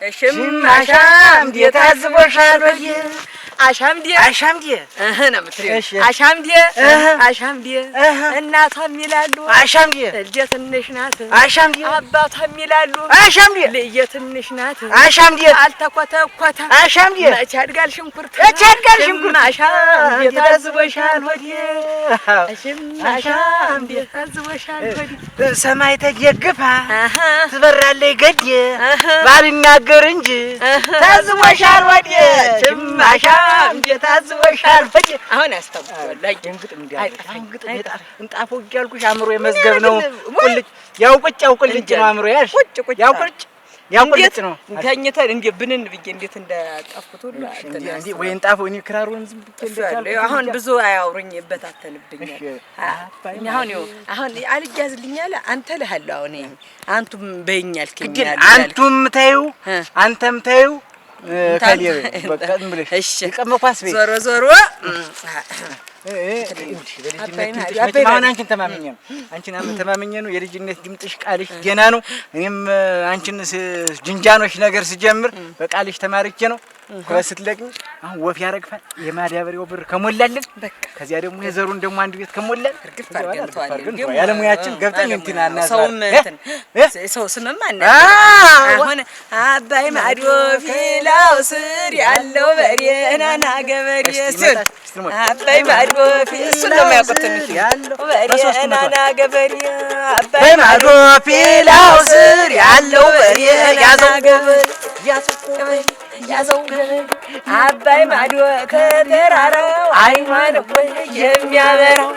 አሻምዴ ታዝቦሻል ወዲህ አሻምዴ ነው የምትለው። አሻምዴ እናቷም ይላሉ አሻምዴ ልጄ ትንሽ ናት። አሻምዴ አባቷም ይላሉ አሻምዴ ልጄ ትንሽ ናት። አሻምዴ አልተኮተኮተ አሻምዴ መቼ ያድጋል ሽንኩርት አሻምዴ ታዝቦሻል ወዲህ አሻምዴ ታዝቦሻል ወዲህ ሰማይ ተጀግፋ ትበራለች ገዴ ባልናገር እንጂ ታዝቦሻል ወዲህ አሻምዴ ታዝቦሻል ወዲህ አሁን ያስታውቃል። እንጣፎ እያልኩሽ አእምሮ የመዝገብ ነው። ቁልጭ ያው ቁልጭ ነው አእምሮ ያልሽ ያው ቁልጭ ነው። ተኝተን እንዴ ብንን ብዬ እንዴት እንዳጠፍኩት ሁሉ እንዴ ወይ እንጣፎ እኔ ክራሩን ዝም ብትልኝ አሁን ብዙ አያውሩኝ ይበታተንብኛል። አሁን አልያዝልኝ አለ አንተ ልሃለሁ አሁን አንቱም በይኛል ከኛል አንቱም ታዩ አንተም ታዩ ከሊው በቃ ዝም ብለሽ እሺ ቀመኳስ በይ ዞሮ አንቺን ተማመኘ ነው የልጅነት ድምጥሽ ቃልሽ ገና ነው። እኔም አንቺን ጅንጃኖሽ ነገር ስጀምር በቃልሽ ተማርቼ ነው። ስትለቅኝ አሁን ወፍ ያረግፋል የማዳበሪያው ብር ከሞላልን ከዚያ ደግሞ የዘሩን ደግሞ አንድ ቤት ከሞላል ያለሙያችን ገብተን እንትና ሰው ስምም አለ አሁን አባይ ማዶ ፊላው ስር ያለው በሬናና ገበሬ ስር አባይ ማዶ እሱን ነው የሚያውቁት ያለው በሬናና ገበሬ አባይ ማዶ ፊላው ስር ያለው በሬናና ገበሬ ያዘው አባይ ማዶ ከተራራው አይማን ወይ የሚያበራው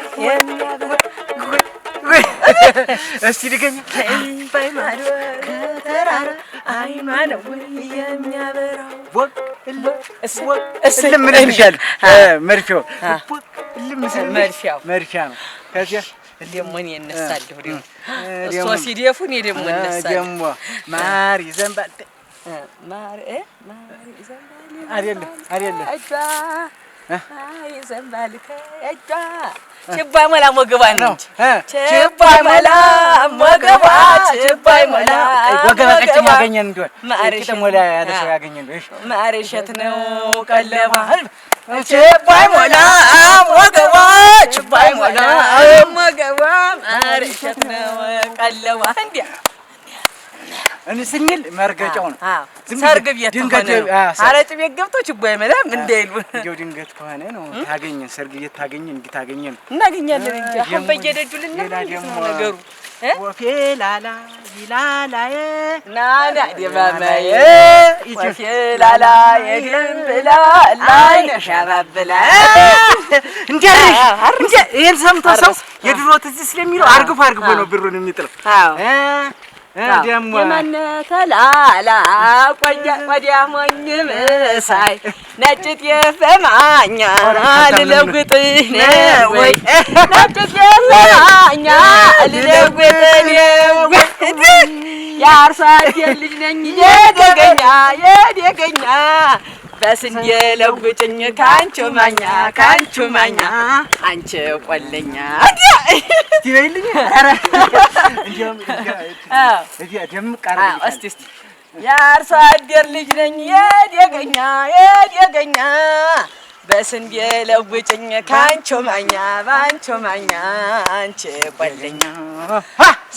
እስቲ ድገኝ አባይ ማዶ ከተራራው አይማን ወይ የሚያበራው እስልም ምን ይልሻል መርፊያው መርፊያ ነው። ከዚያ ደግሞ እኔ እነሳለሁ ደግሞ እሱ ሲደፉን ደግሞ እነሳለሁ ደግሞ ማር ይዘንባል ማር አይደለም ይዘንባል ከእጇ ችባይ ሞላ ሞገባ ነው ችባይ ሞላ ሞገባ ችባይ ሞላ ወገባ ቀጭን ያገኘን እንደሆነ ማርሽ ሞላ ያለ ሰው ያገኘን እንደሆነ ማርሸት ነው ቀለባ ችባይ ሞላ ሞገባ ችባይ ሞላ ሞገባ ማርሸት ነው ቀለባ እንዴ ስንል መርገጫው ነው። ሰርግ ቤት ድንገት አረጭ ቤት ገብቶ ችቦ አይመላም እንደይሉ እንደው ድንገት ከሆነ ነው ታገኘን ሰርግ ቤት ታገኘን እንዴ ታገኘን እናገኛለን እንጂ አሁን በየደጁልና ነገሩ ወፌ ላላ ይላላዬ ናና ደማማዬ ወፌ ላላ የድንብላ ላይ ነሻባብላ እንዴ ይሄን ሰምቶ ሰው የድሮ ትዝ ስለሚለው አርግፎ ነው ብሩን የሚጥለው። ደሞ የመነተላላ ቆዲያ ሞኝ መሳይ ነጭ ጤፍ በማኛ ልለውጥህ ነው ወይ ነጭ ጤፍ በማኛ ልለውጥህ ነው ወይ የአርሶ አደር ልጅ ነኝ የደገኛ በስንዴ ለውጭኝ ካንቹ ማኛ አንቺ ቆለኛ ትይልኝ አረ እንዴ ደም ቀረ እስቲ የአርሶ አደር ልጅ ነኝ የደገኛ በስንዴ ለውጭኝ ካንቹ ማኛ አንቺ ቆለኛ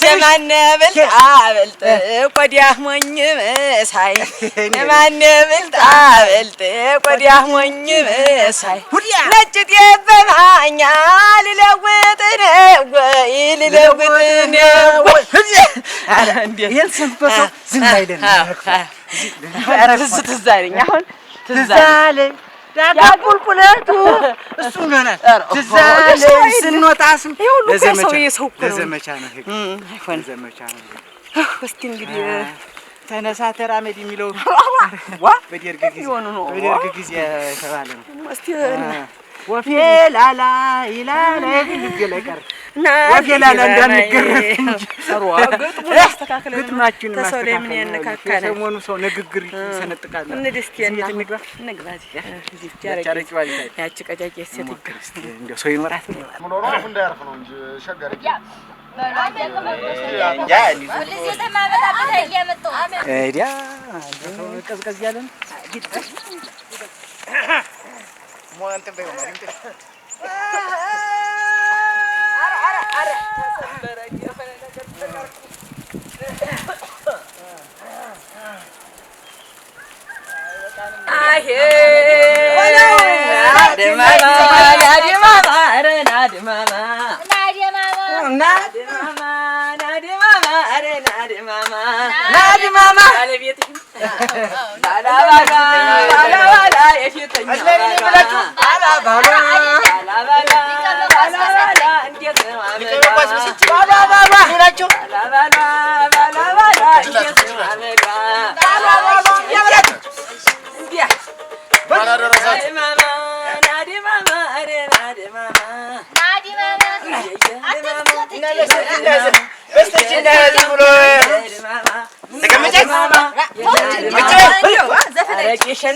የማነ ብልጥ ቆዲያህ ሞኝ መሳይ የማነ ብልጥ ቆዲያህ ሞኝ መሳይ ነጭ ጤፍ በማኛ ልለውጥ ነው ወይ አረ እንዴ የልሰምቶ ሰው ዝም አይደለም ትዝ አለኝ አሁን ትዝ አለኝ ዳቁልቁለቱ እሱ ነው ትዛለ ስንወጣስም ለዘመቻ ነው አይሆን ዘመቻ ነው። እስቲ እንግዲህ ተነሳ ተራመድ የሚለው በደርግ ጊዜ ተባለ ነው። እስቲ ወፌ ላላ ይላል ይገለቀር ወፌ ላላ እንዳንገረፍ እንጂ ግጥማችን ማስተካከል ሰሞኑ ሰው ንግግር ይሰነጥቃል። እንደስቲያና ንግባዚ ያቺ ቀጫጭ ሴት እንደው ሰው ይኖራት ምን ሆነ እንዳያርፍ ነው እንጂ ሸገር ቀዝቀዝ ያለ ነው።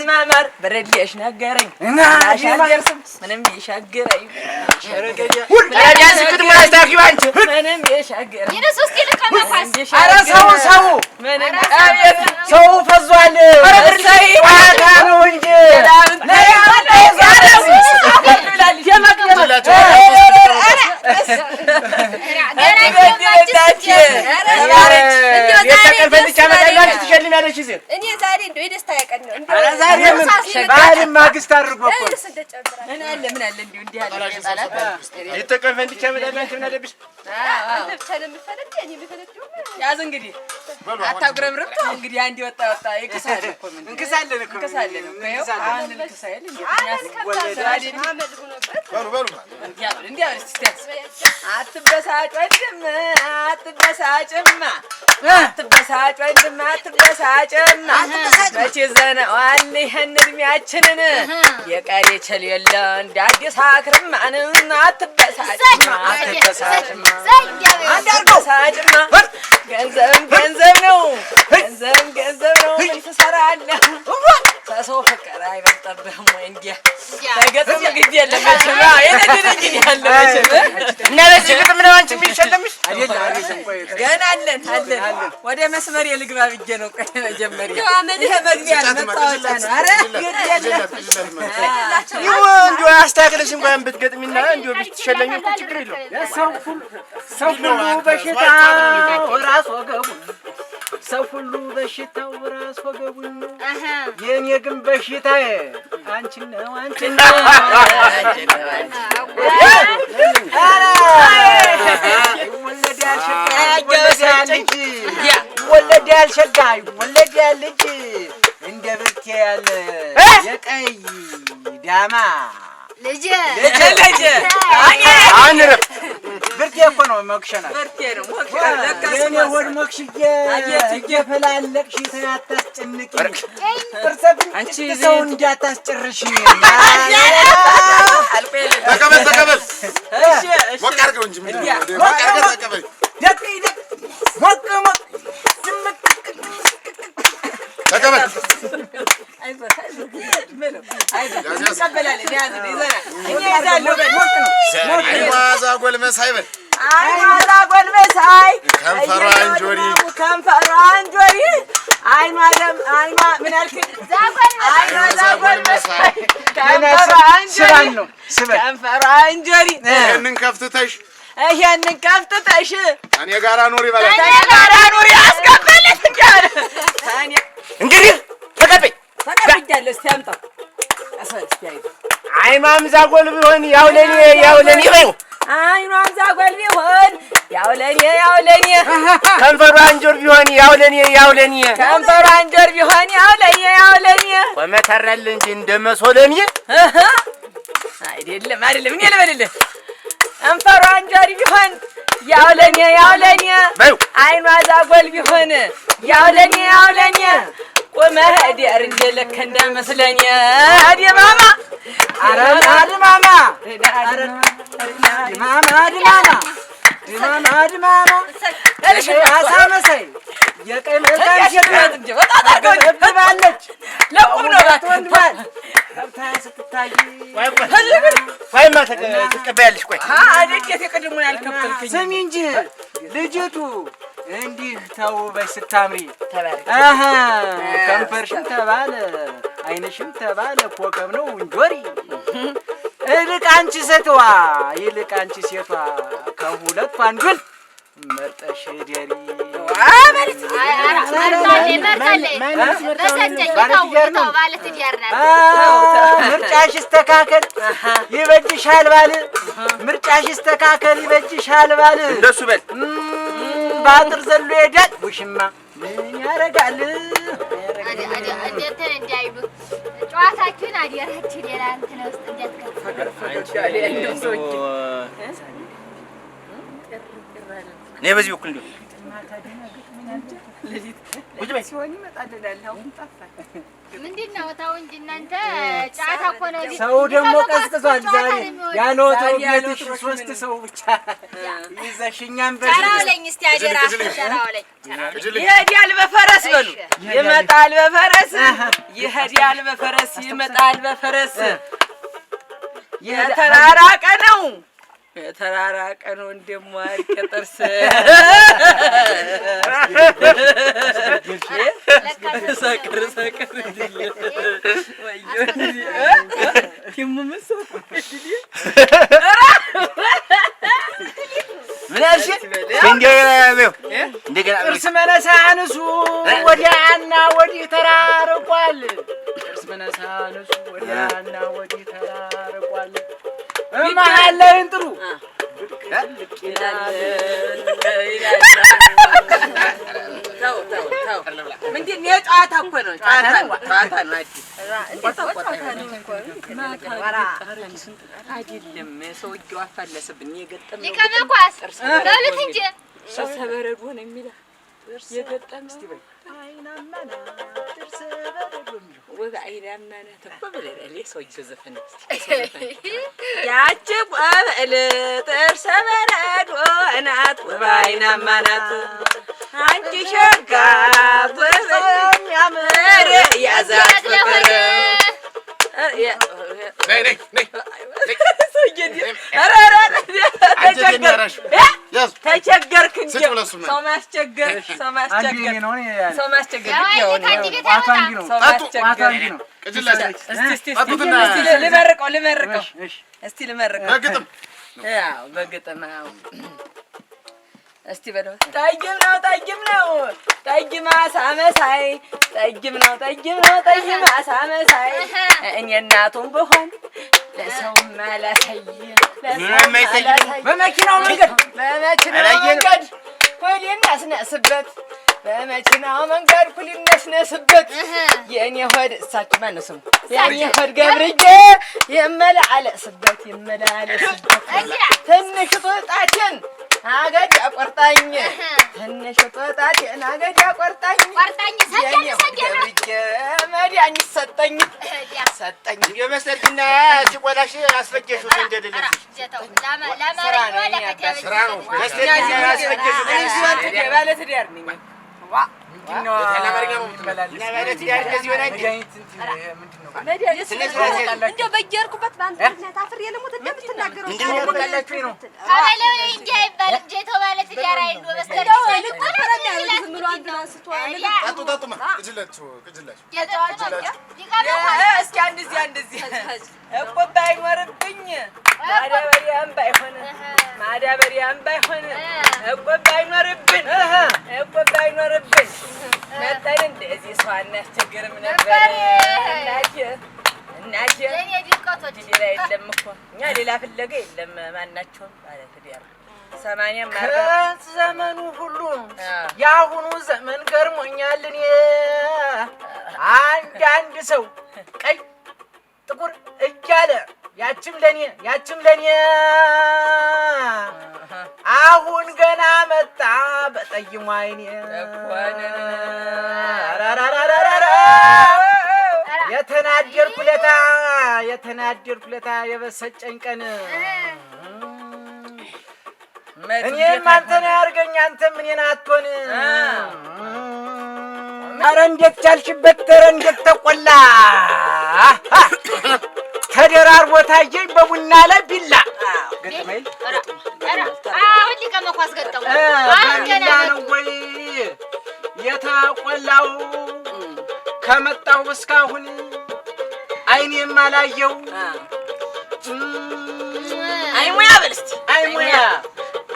ማማር በረድሽ ነገረኝ ምንም ይሻገረኝ ሰው ፈዟል ነው እንጂ ማግስት አድርጎ እኮ ምን አለ እንዲሁ እንዲህ አለ የተቀን ፈንድቻ መጣላችሁ ምን አለብሽ? ያዝ እንግዲህ አታጉረምርም። ተው እንግዲህ አንድ ወጣ ይክሳል እኮ ምን እንክሳለን እኮ አንድ እንክሳለን አትበሳጭ ወንድም አትበሳጭማ አትበሳጭ ወንድም አትበሳጭማ መቼ ዘነዋል ይሄን እድሜያችንን የቀሬ ቸል የለ እንደ አዲስ አክርማን አትበሳጭማ አትበሳጭማ ገንዘብ ነው ገንዘብ ነው ምን ትሰራለህ? ሰው ፍቅር አይበልጥብህም ወይ እንዲያ ተገጥም ግድ የለም መቼም የነደረኝ ያለ መቼም እና ለዚህ ግጥም ነው አንቺ የሚሸለምሽ ገና አለን ወደ መስመር የልግባ ብዬ ነው። ቆይ መጀመሪያ ይሄ መግቢያ መጣወጣ ነው። ኧረ ግድ የለም እንዲሁ አስተካክለሽ እንኳን ብትገጥሚና እንዲሁ ብትሸለሚ እኮ ችግር የለውም። ሰው ሁሉ በሽታው ራስ ወገቡ ሰው ሁሉ በሽታው ራስ ወገቡ የኔ ግን በሽታዬ አንቺ ነው ወለድ ያል ልጅ እንደ ብርቴ ያለ የቀይ ዳማ ልጅ አንረፍ ብርቴ እኮ ነው ሞክሸናል ብርቴ ነው ሞክሸናል የኔ ሆድ ሞክሽዬ እየፈላለቅሽ አታስጨንቂ ጥርሰብኝ አንቺ ሰው እንዳታስጨርሽ ተቀበል እሺ ሞቅ አድርገው እንጂ ሞቅ አድርገው ተቀበል ደቅ ሞቅ ተቀበል አይማዛ ጎልመሳይ በል አይማዛ ጎልመሳይ ከንፈሯ አንጆሪ አይኗ ደም አይኗ ምን አልክ? አይማዛ ጎልመሳይ ከንፈሯ አንጆሪ ይሄንን ከፍትተሽ እኔ ጋራ ኑሪ በላ እኔ ጋራ ኑሪ አስቀበለት እንግዲህ ተቀበያለሁ። እስቲ አምጣው አይኗም ዛጎል ቢሆን ያው ለኔ በይው አይኗም ዛጎል ቢሆን ያው ለኔ ከንፈሯ አንጆር ቢሆን ያው ለኔ ከንፈሯ አንጆር ቢሆን ያው ለኔ ቆመተራል እንጂ እንደመሶለኔ አይደለም እኔ ልበልልህ ከንፈሯ አንጆር ቢሆን ያው ለኔ አይኗ ዛጎል ቢሆን ያው ለኔ ቆመህ ዲያር እንደለከ እንዳመስለኝ አዲማማ አዲማማ አሳመሰይ የቀይ መልካም ሸክላት እንጂ በጣም አድርገዋለች። ለቁም ነው ወንድማል ከብታ ስትታይ ወይማ ትቀበያለሽ። ቆይ አዴት የቀድሞን ያልከፈልከኝ ስሚ እንጂ ልጅቱ እንዲህ ተውበሽ ስታምሪ ከንፈርሽም ተባለ አይንሽም ተባለ ኮከብ ነው እንጆሪ ይልቅ አንቺ ሴቷ ከሁለቱ አንዱን መርጠሽ ደሪ ምርጫሽ ይስተካከል ይበጅሻል ባል እንደሱ በል በአጥር ዘሎ ሄዳል ውሽማ ምን ያረጋል? ጨዋታችን አደራችን ሌላ እንትን ውስጥ ነይ በዚህ በኩል እንደው ምንድን ነው? ተው እንጂ እናንተ ጨዋታ እኮ ነው። ሰው ደግሞ ቀዝቅዟል ዛሬ ያለ ወትሮ ቤትሽ 3 ሰው ብቻ ይዘሽ እኛም ጨራውለኝ እስቲ አደራ ጨራውለኝ። ይሄዳል በፈረስ በሉ ይመጣል በፈረስ ይሄዳል በፈረስ ይመጣል በፈረስ የተራራቀ ነው እንደማርቅ ጥርስ ሰቅር እንደገና ጥርስ መነሳ አንሱ ወዲያና ወዲህ ተራርቋል። ጥርስ መነሳ አንሱ ወዲያና ወዲህ ተራርቋል። መሀል ላይ እንጥሩ ምንድን ነው? ጨዋታ እኮ ነው። ጨዋታ ነው አይደለም። ሰውዬው አፋለሰብን የገጠመው ሊቀመኳስ በሉት እንጂ ሰበረዶ ነው የሚለው የገጠመው አይናማና ተቆበለለ ሰውዬው ዘፈን ያቺ ቆበል ጥርስ በረዶ ናት አይናማ ናት አንቺ ሸጋ ያምር ያዛት ፍቅር ተቸገርክ እንጂ ሰው ማስቸገር ልመርቀው እስቲ ልመርቀው በግጥም እስቲ በለው ጠይም ነው ጠይም አሳ መሳይ ጠይም ነው ጠይም አሳ መሳይ እኔ እናቱም ብሆን ለሰውም አላሳይ በመኪናው መንገድ ሁሌን ያስነስበት በመኪናው መንገድ ሁሌን ያስነስበት የእኔ ሆድ እሳችሁ ማነው ስሙ የእኔ ሆድ ገብርዬ ይመላለስበት ትንሽ ጦጣችን አገድ ያቆርጣኝ ትንሽ ጦጣችን አገድ ያቆርጣኝ የእኔ ሆድ ገብርዬ መድኃኒት ሰጠኝ የመሰልክና ሲቆላሽ አስፈጀሽው ሰንደልልሽ ስራ ነው ባለ ትዳር ነኝ እንደው በየርኩበት በአንተ ምክንያት አፍሬ ልሙት እንደምትናገረው እስኪ አንድዚህ እኮ ባይኖርብኝ ማዳበሪያም ባይሆን እኮ ባይኖርብን መጠን እንደዚህ ሰው አናስቸግርም ነበር። እናቴ ሌላ የለም እኮ እኛ ሌላ ፍለጋ የለም። ማናቸውም ማለት ትዳር 80 ዘመኑ ሁሉ የአሁኑ ዘመን ገርሞኛል። እኔ አንድ ሰው ቀይ ጥቁር እያለ ያችም ለኔ አሁን ገና መጣ በጠይሙ አይኔ የተናደርኩለታ የበሰጨኝ ቀን እኔም አንተን ያርገኝ አንተም እኔን አትሆን ኧረ እንዴት ቻልሽበት? ኧረ እንዴት ተቆላ ተደራርቦ ታየኝ በቡና ላይ ቢላ ገጥመኝ። አሁን ሊቀመኩ አስገጠሙ። በቢላ ነው ወይ የተቆላው? ከመጣሁ እስካሁን አይኔም አላየው። አይ ሙያ በል እስኪ አይ ሙያ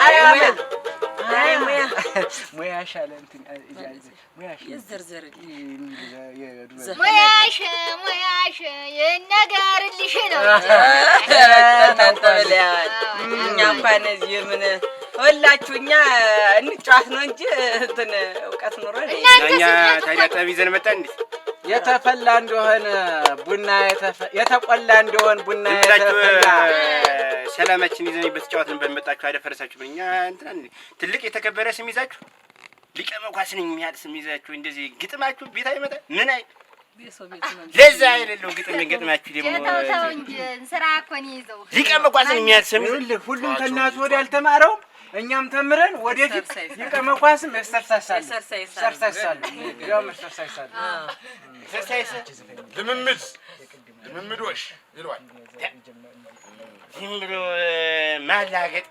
አይ አመል አይ ሙያ ሙያሽ አለ እንትን ሙያሽ ይዘርዘርልኝ ሙያሽ ይነገርልሽ ነው። እናንተ በለያል እኛ እንኳን እዚህ ምን ሁላችሁ እኛ እንጫወት ነው እንጂ እንትን እውቀት ኖረን እኛ ታዲያ ጠብ ይዘን መጣን እንዴ? የተፈላ እንደሆነ ቡና የተቆላ እንደሆነ ቡና የተፈላ ሰላማችን ይዘን በተጫወትን በመጣችሁ አደፈረሳችሁ ብኛ እንትን ትልቅ የተከበረ ስም ይዛችሁ ሊቀ መኳስን የሚያል ስም ይዛችሁ እንደዚህ ግጥማችሁ ቤት አይመጣ ምን አይ ለዛ አይደለም ግጥም ገጥማችሁ ደግሞ ተው እንጂ ስራ እኮ ነው ይዘው ሊቀ መኳስን የሚያል ስም ሁሉም ከእናቱ ወዲያ አልተማረው። እኛም ተምረን ወደፊት ሊቀ መኳስም ያስተርሳሳል ያው ያስተርሳሳል ልምምዶሽ ይሏል። ዝም ብሎ ማላገጥ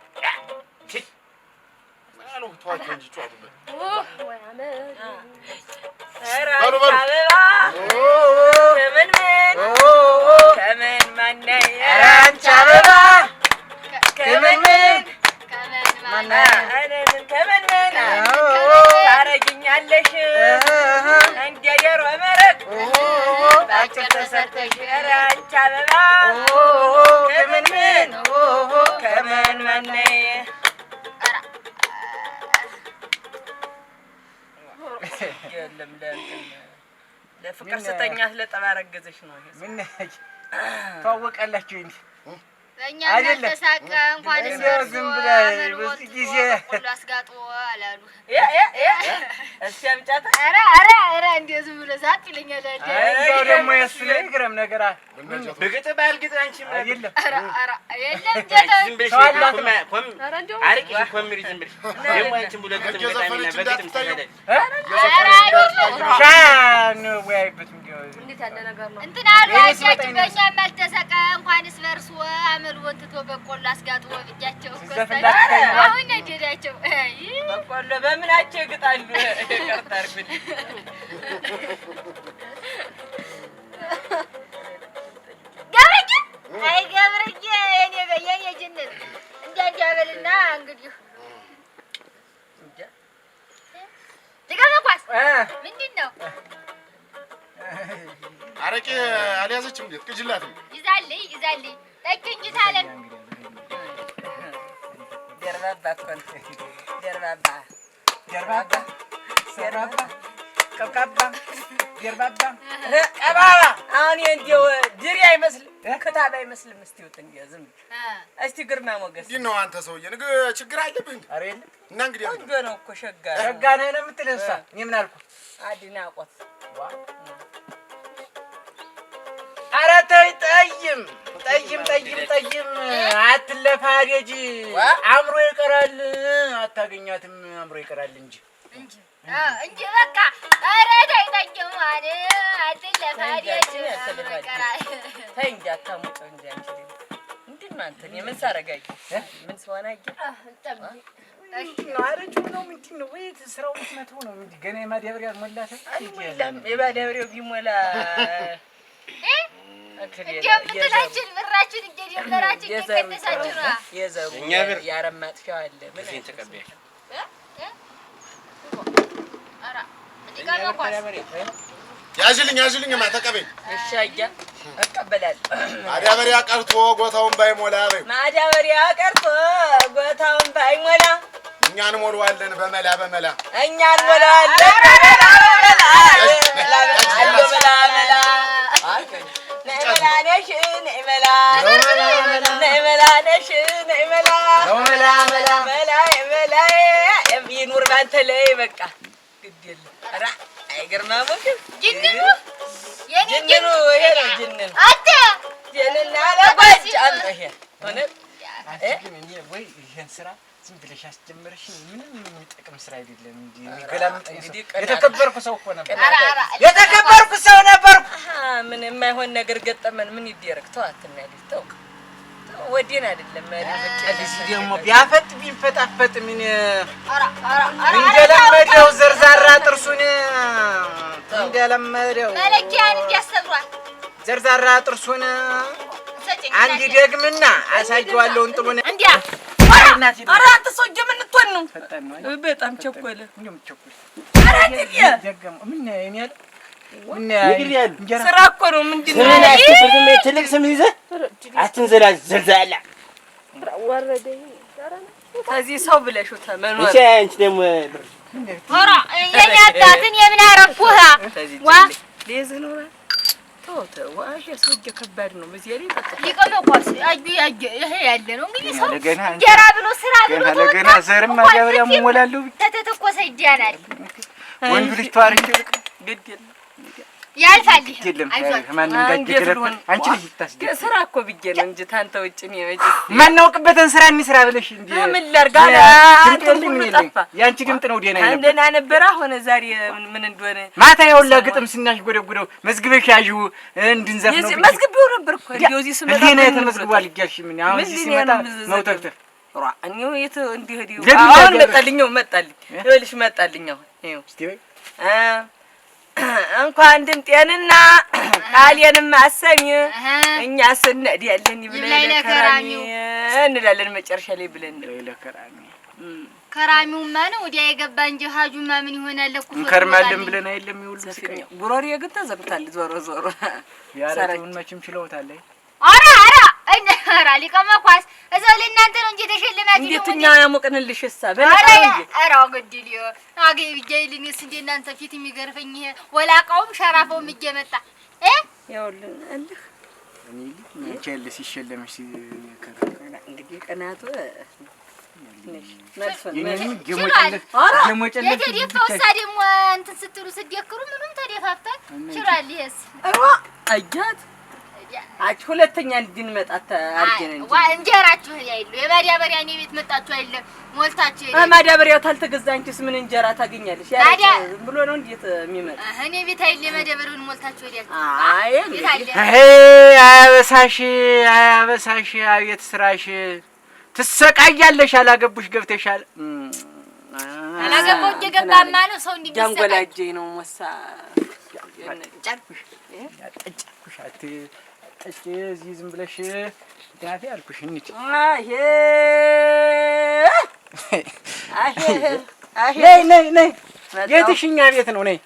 ማኑ ተዋቸው እንጂ ጫወቱበት። ከምን ማነው አንቺ አበባ ከምን ታረጊኛለሽ እንደ የሮ መረቅ ባጭር ተሰርተሽ ኧረ አንቺ አበባ ከምን ማነው የለም ለፍቅር ስተኛት ለጠባ ረገዘሽ ነው። ምን ተዋወቃላችሁ እንዴ? በእኛ ተሳቀ እንኳን ዝም ብለህ በዚህ ጊዜ ሁሉ አስጋጦ አላሉ። እስኪ አምጫታ ኧረ እንደ ዝም ብሎ ዛጥ ይለኛል። እንደው ደግሞ የእሱ ላይ ግረም ነገር በግጥም ባልግጥ አንቺ አይደለም የለም ጀታ ዝም ብለሽ አርቂ ኮምሪ ዝም ብለሽ ደግሞ አንቺም ብሎ ግጥም ገጣሚና በግጥም ተመደል ሻን ወይበት እንዴት ያለ ነገር ነው እንትን አልዋጃችሁ። በእኛም አልተሳቀ እንኳንስ በርሱ አመል ወጥቶ በቆሎ አስጋጥቶ ብቻቸው አሁን ነደዳቸው። በቆሎ በምናቸው ይግጣሉ? ይቅርታ አድርጉልኝ። ገብርዬ የኔ ጅንት እንዲያ በልና እንግዲህ ትገበኳስ ምንድን ነው? አረቄ አልያዘችም እንዴት ቅጅላት ይዛልኝ ጠጅ እንጂ ታለን ደርባባ እኮ ነው ደርባባ ቀብቃባ ደርባባ ቀባባ አሁን እንዲያው ድሪ አይመስልም ክታብ አይመስልም። እስቲ ወጥ እንዲያ ዝም እስቲ ግርማ ሞገስ እንዴት ነው አንተ ሰውዬ? ነገ ችግር አለብህ እንዴ? ኧረ የለም እና እንግዲህ ቆንጆ ነው እኮ ሸጋ ነህ ነው የምትል እሷ። እኔ ምን አልኩ? አድናቆት ኧረ ተይ ጠይም አትለፋደጂ። አምሮ ይቀራል አታገኛትም። አምሮ ይቀራል እንጂ በቃ ኧረ ተይ ጠይም አለ አትለፋደጂ ይቀራል። ተይ እንጂ አታሙጨው እንጂ አንቺ ምንድን ነው አንተ የምን ሳረጋኝ ምን ሰዋና አረጁ ነው ምንድን ነው ወይ ስራው መተው ነው እንጂ ገና የማዳበሪያ ሞላተ አይደለም የማዳበሪያው ቢሞላ እንደምትላችን ብራችን እንደጀመራችን እየቀነሳችሁ ነው። የዘሩ ያረም ማጥፊያው አለ ምን ተቀበያለሽ? ያዥልኝ ተቀበል። እሺ አያ እቀበላለሁ። ማዳበሪያ ቀርቶ ጎታውን ባይሞላ በይ ማዳበሪያ ቀርቶ ጎታውን ባይሞላ እኛ እንሞላዋለን በመላ እኛ እንሞላዋለን ይኑር ባንተ ላይ በቃ ግድ የለም። ኧረ አይገርማ ሞገስ ጅንኑ ይሄ ነው ጅንን አንተ ጅንና ለጓጅ አንተ ይሄ ሆነ ግን እኔ ወይ ይሄን ስራ ዝም ብለሽ አስጀመርሽ። ምንም የሚጠቅም ስራ አይደለም እንጂ የሚገላምጠኝ እንግዲህ የተከበርኩ ሰው እኮ ነበር። የተከበርኩ ሰው ነበርኩ። ምን የማይሆን ነገር ገጠመን። ምን ይደረግ? ተው አትናደድ። ተው ወዴን አይደለም ልጅ ደግሞ ቢያፈጥ ቢንፈጣፈጥ ምን እንደለመደው ዘርዛራ ጥርሱን እንደለመደው መለኪያን እንዲያሰብሯል ዘርዛራ ጥርሱን አንድ ደግምና አሳጅዋለሁ እንጥሉን እንዲያ ኧረ አንተ ሰውዬ ምን ልትሆን ነው? በጣም ቸኮለ። ኧረ እንዴ ደገሙ ምን ያያል ስራ እኮ ነው። ምንድን ነው ትልቅ ስም ይዘህ አትንዘላል። ዘልዛላ ወረደኝ። ከዚህ ሰው ብለሽው ተመኖር እሺ። አንቺ ደግሞ ኧረ የኔ አባትን የምን አረኩህ ዋ ለዚህ ነው ተው ዋሽ ሰውዬ ከባድ ነው። በዚህ ላይ ሊቀመቋስ አዩ ይሄ ያለ ነው እንግዲህ ሰው እንጀራ ብሎ ስራ ብሎ ገና ዘርም ማጋበሪያ ሞላለው ተተተኮሰ ይዲያናል ወንዱ ልጅ ታሪክ ግድ የለም ያልፋል። የለም ማን እንደገረፈ አንቺ ልጅ ታስገ ስራ እኮ ብዬ ነው እንጂ ታንተ ውጭ ነው ወጭ ማናውቅበትን ስራ እንስራ ብለሽ እንዴ ምን ላርጋላ ያንቺ ድምጥ ነው ዴና ይነበር እንደና ነበር። አሁን ዛሬ ምን እንደሆነ ማታ ያውላ ግጥም ስናሽ ጎደጎደው መዝግበሽ ያዩ እንድንዘፍ ነው መዝግበው ነበር እኮ እንዴው እዚህ ስመጣ ለኔ ተመዝግቧል ይያልሽ ምን አሁን እዚህ ሲመጣ ነው ተክተፍ ራ እኔው የት እንዲህ ሄዲው አሁን መጣልኝ ይኸውልሽ መጣልኝ አሁን ይኸው እስቲ እንኳን ድምጤንና ቃሌንም አሰሚ እኛ ስንሄድ ያለን ይብላል ከራሚ እንላለን መጨረሻ ላይ ብለን ለከራሚ ከራሚውማ ነው ወዲያ የገባ እንጂ ሀጁማ ምን ይሆናል እኮ እንከርማለን ብለን አይደለም ይውል ስቀኝ ጉሮሬ ግን ተዘግቷል። ዞሮ ያረቱን መቼም ችለውታል። ኧረ ሊቀመኳስ እዛው ለእናንተ ነው እንጂ ተሸልማችሁ እንዴት እኛ ያሞቅንልሽ እሳ ኧረ ግድል አገይ ብቻዬልኝስ እንደ እናንተ ፊት የሚገርፈኝ ይሄ ወላቃውም ሸራፋውም እየመጣ ያውልን አለህ እኔ ቸል ሲሸለምሽ ከከና እንግዲህ ቀናቱ ደግሞ እንትን ስትሉ ስትደክሩ ምንም ተደፋፍታል ችሏል። ይሄስ አጃት አጭ ሁለተኛ እንድንመጣ አርገን እንጂ እንጀራችሁ ያይሉ የማዳበሪያ እኔ ቤት መጣችሁ አይደለም ሞልታችሁ ይሄ ማዳበሪያው ታልተገዛ አንቺስ ምን እንጀራ ታገኛለሽ? ያለ ብሎ ነው እንዴት የሚመጣ እኔ ቤት አይደለም የማዳበሪያውን ሞልታችሁ አይደለም። አበሳሽ አቤት ስራሽ ትሰቃያለሽ። አላገቡሽ ገብተሻል። አላገባው እየገባማ ነው ሰው እንዲህ ጃንጎላጄ ነው ሞሳ ጫልኩሽ ጠጪ እዚህ ዝም ብለሽ ዳፊ አልኩሽ። እንዴ ነይ የትሽኛ ቤት ነው? ነይ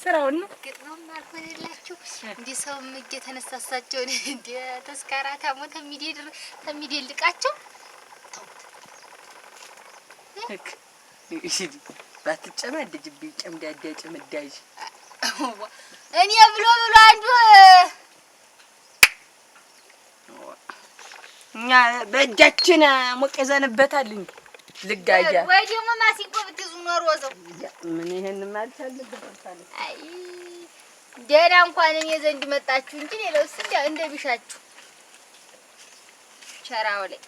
ስራውን ነው ግጥም አልሆነላችሁ እንዴ ሰውም እየተነሳሳቸው እንዴ ተስካራ ታሞ ተሚደልቃቸው እሺ ባትጨማደጅብኝ ጨምዳዳ ጨምዳጅ እኔ ብሎ አንዱ እኛ በእጃችን ሞቅ ይዘንበታል እንዴ ልጋጃ ወይ ደግሞ ማሲንቆ ብትይዙ ኖሮ ወዘው ምን ይሄን ማለት አለበት። አይ ደህና እንኳን እኔ ዘንድ መጣችሁ እንጂ ሌላውስ እንደ ቢሻችሁ ቸራው ላይ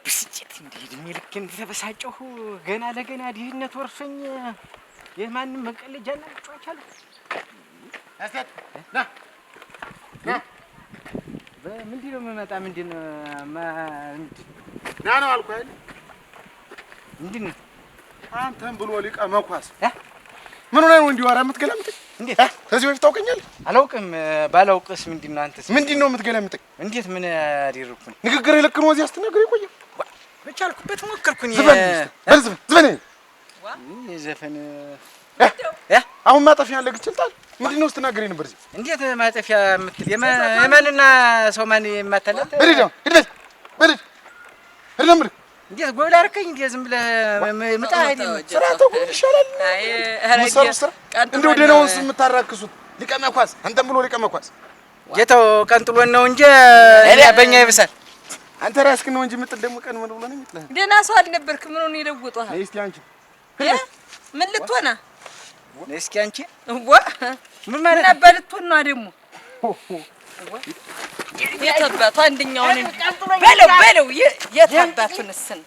ብስጭት እንዴ ልክ እንደተበሳጨሁ ገና ለገና ድህነት ወርሶኝ የማንም መቀለጃና ጫቻለ አስተት ና በምንድን ነው የምመጣ? ምንድን ነው ና ነው አልኩህ አይደል? ምንድን ነው አንተን ብሎ ሊቀ መኳስ ምን ሆነህ ነው እንዲሁ ኧረ የምትገለምጠኝ? እንዴት ከዚህ በፊት ታውቀኛለህ? አላውቅም። ባላውቅስ ምንድን ነው አንተስ ምንድን ነው የምትገለምጠኝ? እንዴት ምን አደረኩኝ? ንግግርህ ልክ ነው። እዚህ አስተናግረህ የቆየው በቻልኩበት ሞከርኩኝ። ዝፈን ዘፈን አሁን ማጠፊያ ያለ ግጭልታል። ምንድን ነው ስትናገረኝ ነበር? እዚህ እንዴት ማጠፊያ የምትል የማንና ሰው ማን የማታለት ሂድ ለምልህ እንዴት ጎል አደረከኝ? እንዴት ዝም ብለህ ምጣ አይደለም ስራ ተውኩኝ ይሻላል። ሙሰሩ ስራ እንደው ደህናውን የምታራክሱት ሊቀ መኳስ አንተም ብሎ ሊቀ መኳስ ጌታው ቀንጥሎን ነው እንጂ በእኛ ይብሳል። አንተ ራስህን ነው እንጂ የምጥል ደግሞ ቀን ምን ብሎ ነው የሚጥልህ? ደህና ሰው አልነበርክም። ምን ሆነ ይለውጣል? እስኪ አንቺ ምን ልትሆና እስኪ አንቺ ምን ማለት ነበር? ልትሆና ደግሞ የተባቱ አንደኛውን በለው የተባቱንስን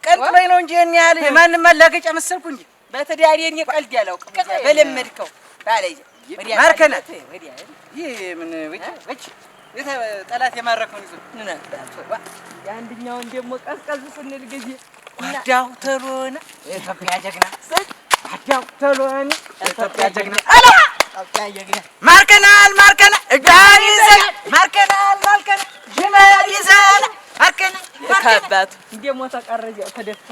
ቀንጥሎኝ ነው እንጂ እኔ ያለ ማንንም ማላገጫ መሰልኩ እንጂ በተዳሪ እኔ ቀልድ ያላውቅም። በለመድከው ባለየ ማርከና ይሄ ምን ወጭ ጠላት የማረከውን ይዞ ምን አባቱ የአንደኛውን ደግሞ ቀዝቀዝ ስንል ጊዜ ጓዳው ተሎና የኢትዮጵያ ጀግና ጓዳው ተሎና የኢትዮጵያ ጀግና ማርከናል እጃን ይዘን ማርከናል ጅመል ይዘን ማርከናል ከአባቱ እንደሞ ተቀረጀው ተደፍቶ